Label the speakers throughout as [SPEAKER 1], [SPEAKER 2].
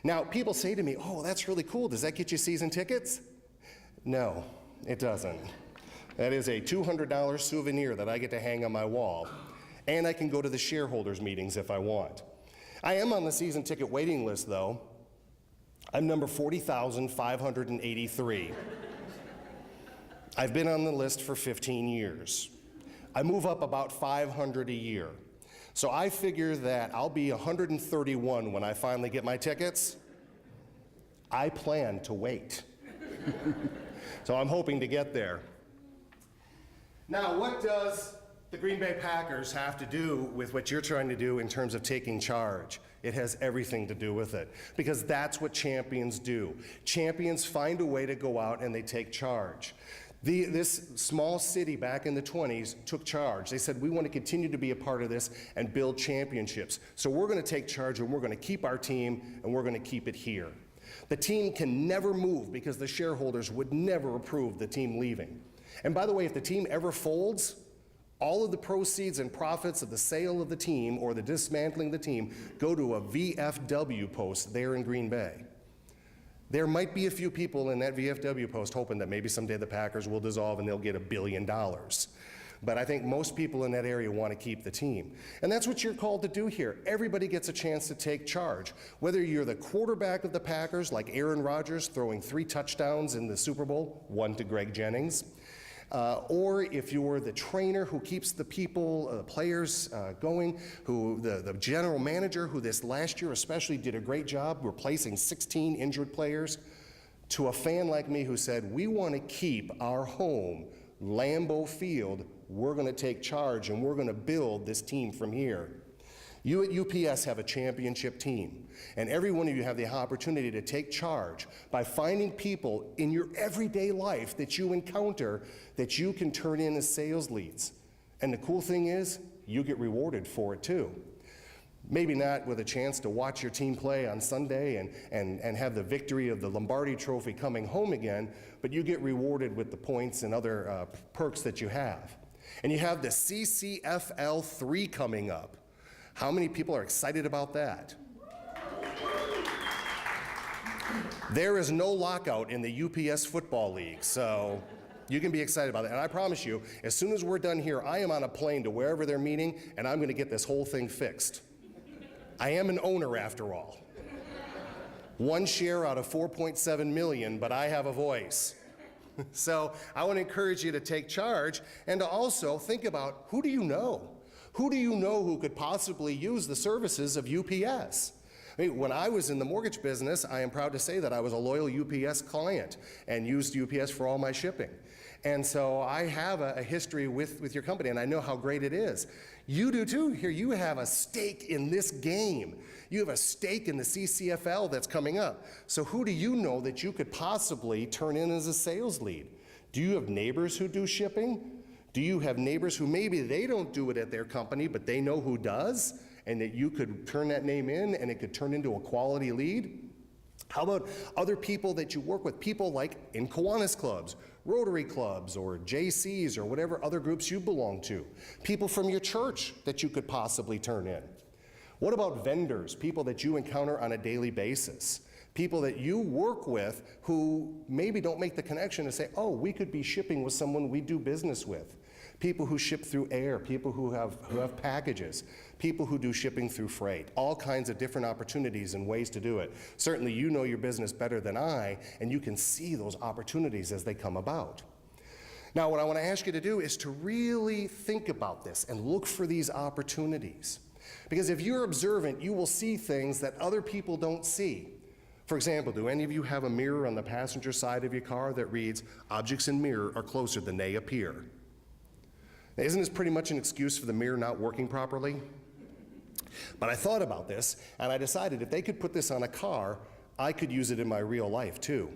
[SPEAKER 1] Now, people say to me, oh, that's really cool. Does that get you season tickets? No, it doesn't. That is a $200 souvenir that I get to hang on my wall, and I can go to the shareholders meetings if I want. I am on the season ticket waiting list, though. I'm number 40,583. I've been on the list for 15 years. I move up about 500 a year. So I figure that I'll be 131 when I finally get my tickets. I plan to wait. So I'm hoping to get there. Now, what does the Green Bay Packers have to do with what you're trying to do in terms of taking charge? It has everything to do with it, because that's what champions do. Champions find a way to go out and they take charge. This small city back in the 20s took charge. They said, we want to continue to be a part of this and build championships. So we're going to take charge and we're going to keep our team and we're going to keep it here. The team can never move because the shareholders would never approve the team leaving. And by the way, if the team ever folds, all of the proceeds and profits of the sale of the team or the dismantling of the team go to a VFW post there in Green Bay. There might be a few people in that VFW post hoping that maybe someday the Packers will dissolve and they'll get $1 billion. But I think most people in that area want to keep the team. And that's what you're called to do here. Everybody gets a chance to take charge. Whether you're the quarterback of the Packers, like Aaron Rodgers throwing 3 touchdowns in the Super Bowl, 1 to Greg Jennings, or if you're the trainer who keeps the people, the players going, who the general manager who this last year especially did a great job replacing 16 injured players, to a fan like me who said, we want to keep our home, Lambeau Field, we're going to take charge and we're going to build this team from here. You at UPS have a championship team, and every one of you have the opportunity to take charge by finding people in your everyday life that you encounter that you can turn in as sales leads. And the cool thing is, you get rewarded for it too. Maybe not with a chance to watch your team play on Sunday and have the victory of the Lombardi Trophy coming home again, but you get rewarded with the points and other perks that you have. And you have the CCFL 3 coming up. How many people are excited about that? There is no lockout in the UPS Football League, so you can be excited about it. And I promise you, as soon as we're done here, I am on a plane to wherever they're meeting, and I'm going to get this whole thing fixed. I am an owner, after all. 1 share out of 4.7 million, but I have a voice. So I want to encourage you to take charge and to also think about, who do you know? Who do you know who could possibly use the services of UPS? I mean, when I was in the mortgage business, I am proud to say that I was a loyal UPS client and used UPS for all my shipping. And so I have a history with your company, and I know how great it is. You do too. Here, you have a stake in this game. You have a stake in the CCFL that's coming up. So who do you know that you could possibly turn in as a sales lead? Do you have neighbors who do shipping? Do you have neighbors who maybe they don't do it at their company, but they know who does, and that you could turn that name in and it could turn into a quality lead? How about other people that you work with, people like in Kiwanis clubs, Rotary clubs, or JCs, or whatever other groups you belong to? People from your church that you could possibly turn in? What about vendors, people that you encounter on a daily basis? People that you work with who maybe don't make the connection to say, oh, we could be shipping with someone we do business with. People who ship through air, people who have packages, people who do shipping through freight, all kinds of different opportunities and ways to do it. Certainly you know your business better than I, and you can see those opportunities as they come about. Now, what I want to ask you to do is to really think about this and look for these opportunities. Because if you're observant, you will see things that other people don't see. For example, do any of you have a mirror on the passenger side of your car that reads, "Objects in mirror are closer than they appear"? Now, isn't this pretty much an excuse for the mirror not working properly? But I thought about this, and I decided if they could put this on a car, I could use it in my real life too.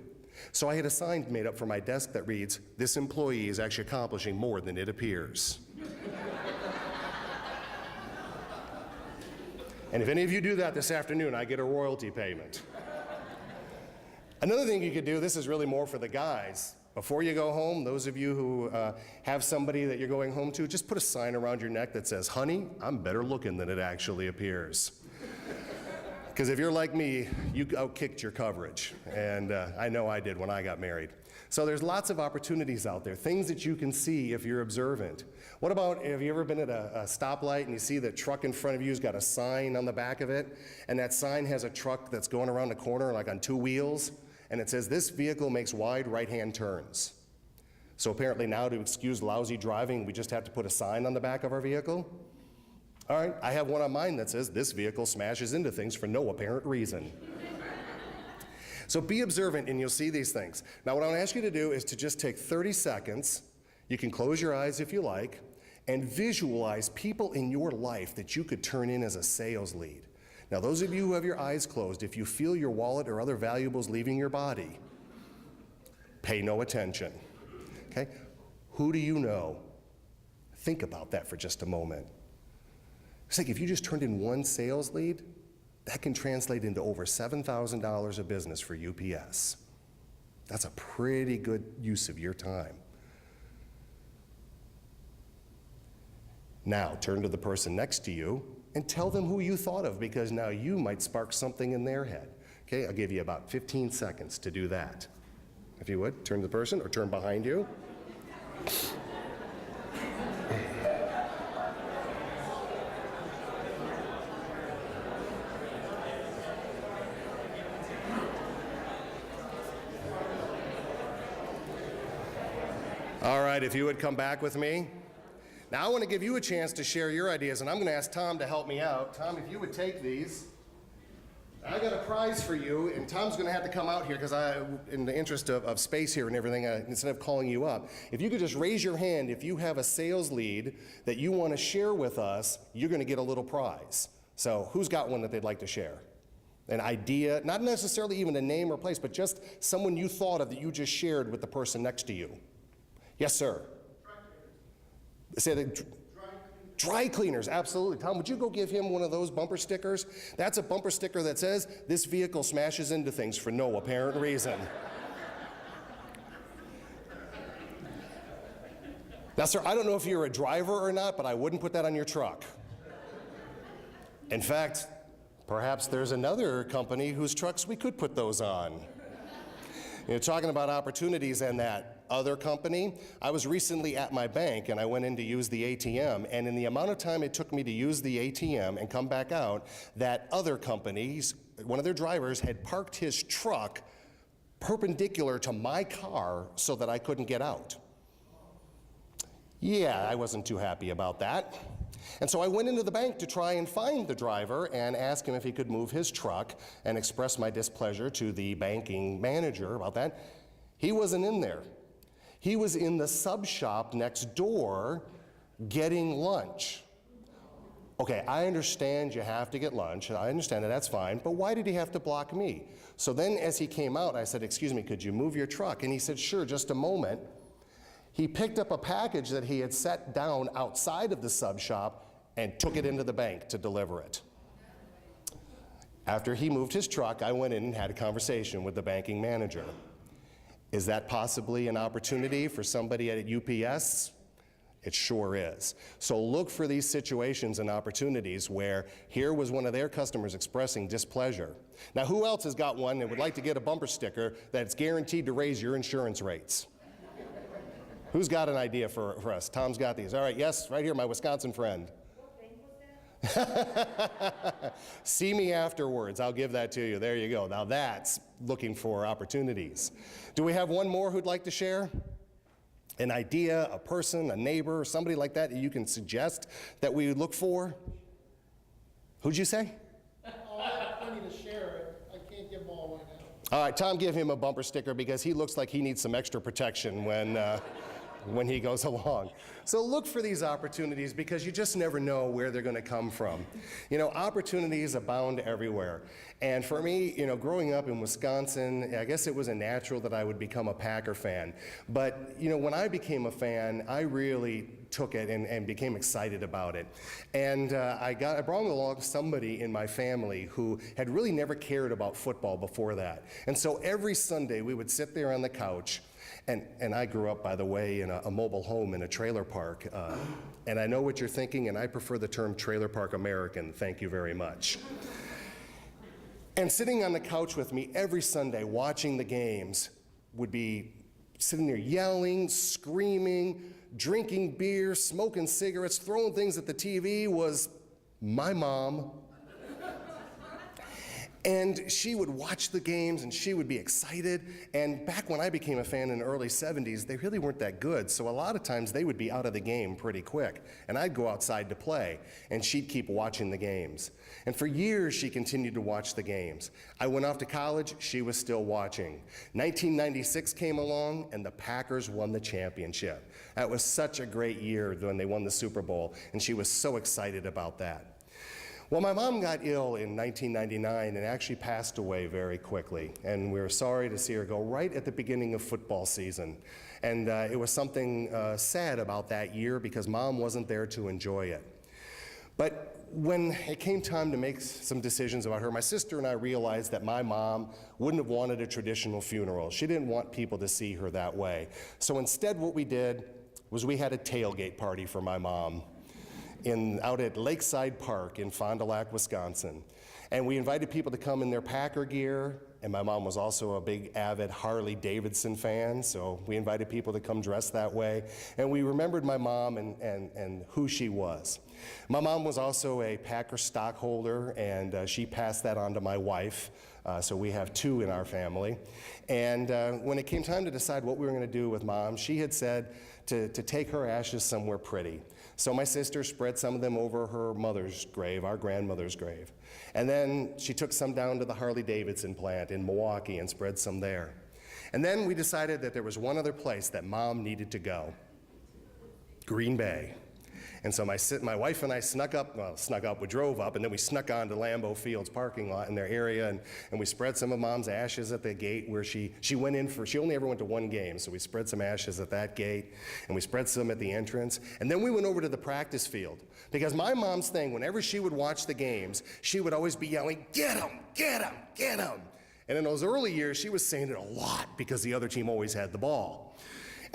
[SPEAKER 1] So I had a sign made up for my desk that reads, "This employee is actually accomplishing more than it appears." And if any of you do that this afternoon, I get a royalty payment. Another thing you could do, this is really more for the guys. Before you go home, those of you who have somebody that you're going home to, just put a sign around your neck that says, "Honey, I'm better looking than it actually appears." Because if you're like me, you outkicked your coverage, and I know I did when I got married. So there's lots of opportunities out there, things that you can see if you're observant. What about, have you ever been at a stoplight and you see the truck in front of you's got a sign on the back of it, and that sign has a truck that's going around the corner like on 2 wheels, and it says, "This vehicle makes wide right-hand turns." So apparently now, to excuse lousy driving, we just have to put a sign on the back of our vehicle? All right, I have one on mine that says, "This vehicle smashes into things for no apparent reason." So be observant and you'll see these things. Now what I want to ask you to do is to just take 30 seconds, you can close your eyes if you like, and visualize people in your life that you could turn in as a sales lead. Now those of you who have your eyes closed, if you feel your wallet or other valuables leaving your body, pay no attention, okay? Who do you know? Think about that for just a moment. It's like if you just turned in one sales lead, that can translate into over $7,000 of business for UPS. That's a pretty good use of your time. Now, turn to the person next to you and tell them who you thought of, because now you might spark something in their head. Okay, I'll give you about 15 seconds to do that. If you would, turn to the person or turn behind you. All right, if you would come back with me. Now I want to give you a chance to share your ideas, and I'm going to ask Tom to help me out. Tom, if you would take these. I got a prize for you, and Tom's going to have to come out here because in the interest of space here and everything, instead of calling you up, if you could just raise your hand if you have a sales lead that you want to share with us, you're going to get a little prize. So who's got one that they'd like to share? An idea, not necessarily even a name or place, but just someone you thought of that you just shared with the person next to you. Yes, sir. Say that. Dry cleaners, absolutely. Tom, would you go give him one of those bumper stickers? That's a bumper sticker that says, "This vehicle smashes into things for no apparent reason." Now, sir, I don't know if you're a driver or not, but I wouldn't put that on your truck. In fact, perhaps there's another company whose trucks we could put those on. You know, talking about opportunities and that other company, I was recently at my bank and I went in to use the ATM, and in the amount of time it took me to use the ATM and come back out, that other company, one of their drivers had parked his truck perpendicular to my car so that I couldn't get out. Yeah, I wasn't too happy about that. And so I went into the bank to try and find the driver and ask him if he could move his truck and express my displeasure to the banking manager about that. He wasn't in there. He was in the sub shop next door getting lunch. Okay, I understand you have to get lunch, and I understand that, that's fine, but why did he have to block me? So then as he came out, I said, "Excuse me, could you move your truck?" And he said, "Sure, just a moment." He picked up a package that he had set down outside of the sub shop and took it into the bank to deliver it. After he moved his truck, I went in and had a conversation with the banking manager. Is that possibly an opportunity for somebody at UPS? It sure is. So look for these situations and opportunities where here was one of their customers expressing displeasure. Now, who else has got one and would like to get a bumper sticker that's guaranteed to raise your insurance rates? Who's got an idea for us? Tom's got these. All right, yes, right here, my Wisconsin friend.
[SPEAKER 2] What bank was that?
[SPEAKER 1] See me afterwards. I'll give that to you. There you go. Now that's looking for opportunities. Do we have one more who'd like to share? An idea, a person, a neighbor, somebody like that you can suggest that we look for? Who'd you say?
[SPEAKER 3] Oh, I have plenty to share. I can't give them all right now.
[SPEAKER 1] All right, Tom, give him a bumper sticker because he looks like he needs some extra protection when he goes along. So look for these opportunities because you just never know where they're going to come from. You know, opportunities abound everywhere. And for me, you know, growing up in Wisconsin, I guess it was a natural that I would become a Packer fan. But, you know, when I became a fan, I really took it and became excited about it. And I brought along somebody in my family who had really never cared about football before that. And so every Sunday we would sit there on the couch. And I grew up, by the way, in a mobile home in a trailer park. And I know what you're thinking, and I prefer the term trailer park American. Thank you very much. And sitting on the couch with me every Sunday watching the games would be sitting there yelling, screaming, drinking beer, smoking cigarettes, throwing things at the TV was my mom. And she would watch the games and she would be excited. And back when I became a fan in the early 70s, they really weren't that good. So a lot of times they would be out of the game pretty quick. And I'd go outside to play and she'd keep watching the games. And for years she continued to watch the games. I went off to college, she was still watching. 1996 came along and the Packers won the championship. That was such a great year when they won the Super Bowl, and she was so excited about that. Well, my mom got ill in 1999 and actually passed away very quickly, and we were sorry to see her go right at the beginning of football season. And it was something sad about that year because Mom wasn't there to enjoy it. But when it came time to make some decisions about her, my sister and I realized that my mom wouldn't have wanted a traditional funeral. She didn't want people to see her that way. So instead what we did was we had a tailgate party for my mom out at Lakeside Park in Fond du Lac, Wisconsin. And we invited people to come in their Packer gear, and my mom was also a big avid Harley Davidson fan, so we invited people to come dressed that way. And we remembered my mom and who she was. My mom was also a Packer stockholder, and she passed that on to my wife. So we have two in our family. And when it came time to decide what we were going to do with Mom, she had said to take her ashes somewhere pretty. So my sister spread some of them over her mother's grave, our grandmother's grave. And then she took some down to the Harley Davidson plant in Milwaukee and spread some there. And then we decided that there was one other place that Mom needed to go: Green Bay. And so my wife and I we drove up, and then we snuck onto Lambeau Field's parking lot in their area, and we spread some of Mom's ashes at the gate where she went in for, she only ever went to one game, so we spread some ashes at that gate, and we spread some at the entrance. And then we went over to the practice field, because my mom's thing, whenever she would watch the games, she would always be yelling, "Get him, get him, get him." And in those early years, she was saying it a lot because the other team always had the ball.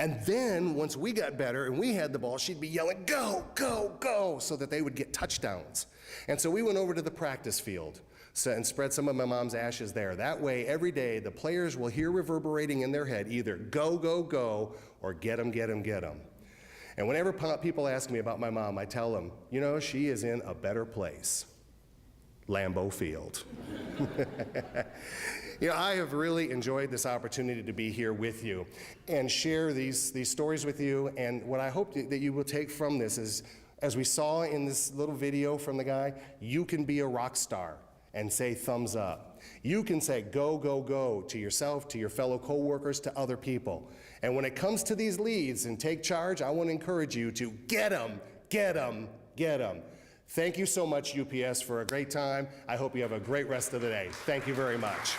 [SPEAKER 1] And then, once we got better and we had the ball, she'd be yelling, "Go, go, go," so that they would get touchdowns. And so we went over to the practice field and spread some of my mom's ashes there. That way, every day, the players will hear reverberating in their head either "go, go, go," or "get 'em, get 'em, get 'em." And whenever people ask me about my mom, I tell them, you know, she is in a better place: Lambeau Field. You know, I have really enjoyed this opportunity to be here with you and share these stories with you. And what I hope that you will take from this is, as we saw in this little video from the guy, you can be a rock star and say thumbs up. You can say go, go, go to yourself, to your fellow coworkers, to other people. And when it comes to these leads and take charge, I want to encourage you to get them, get them, get them. Thank you so much, UPS, for a great time. I hope you have a great rest of the day. Thank you very much.